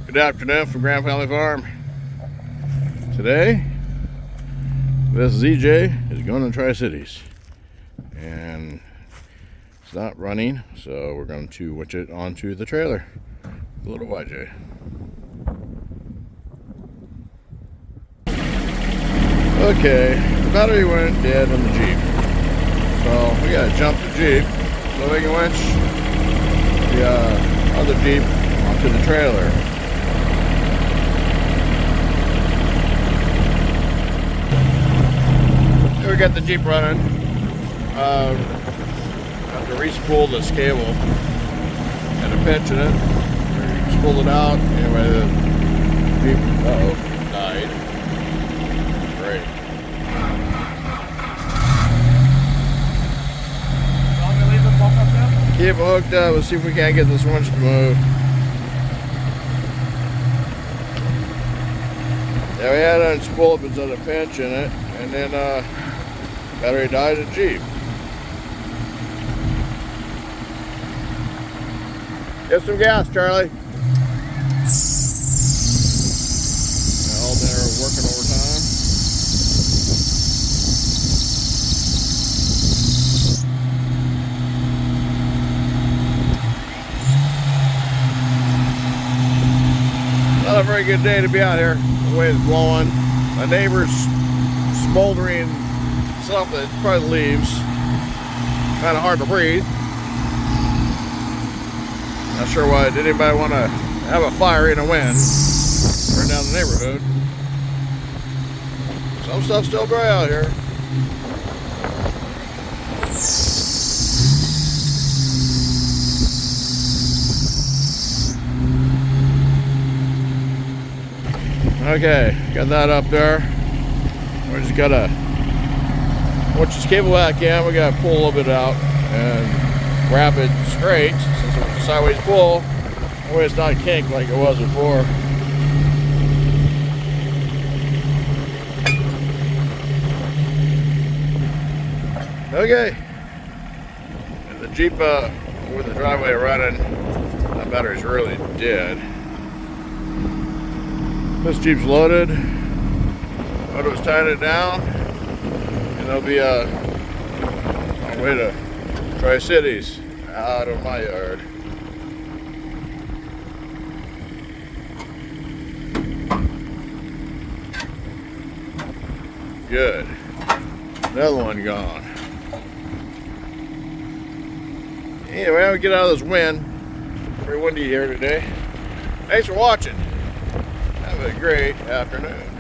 Good afternoon from Grand Family Farm. Today, this ZJ is going to Tri-Cities, and it's not running, so we're going to winch it onto the trailer. The little YJ. Okay, the battery went dead on the Jeep, so we gotta jump the Jeep so we can winch the other Jeep onto the trailer. Here we got the Jeep running. Have to re-spool this cable and a pinch in it. Spool it out. Anyway, the Jeep died. Great. Keep it hooked up. Let's see if we can't get this winch to move. Yeah, we had to unspool it because of a pinch in it, and then battery died at Jeep. Get some gas, Charlie. All men are working overtime. Not a very good day to be out here. The wind's blowing. My neighbor's smoldering stuff that probably leaves. Kind of hard to breathe. Not sure why. Did anybody want to have a fire in a wind? Burn down the neighborhood. Some stuff's still dry out here. Okay, got that up there. We just gotta winch this cable back in. We gotta pull a little bit out and wrap it straight since it was a sideways pull. That way it's not kinked like it was before. Okay, and the Jeep with the driveway running, that battery's really dead. This Jeep's loaded. Moto's tying it down, and there'll be on the way to Tri-Cities out of my yard. Good. Another one gone. Anyway, we get out of this wind. Pretty windy here today. Thanks for watching. Have a great afternoon.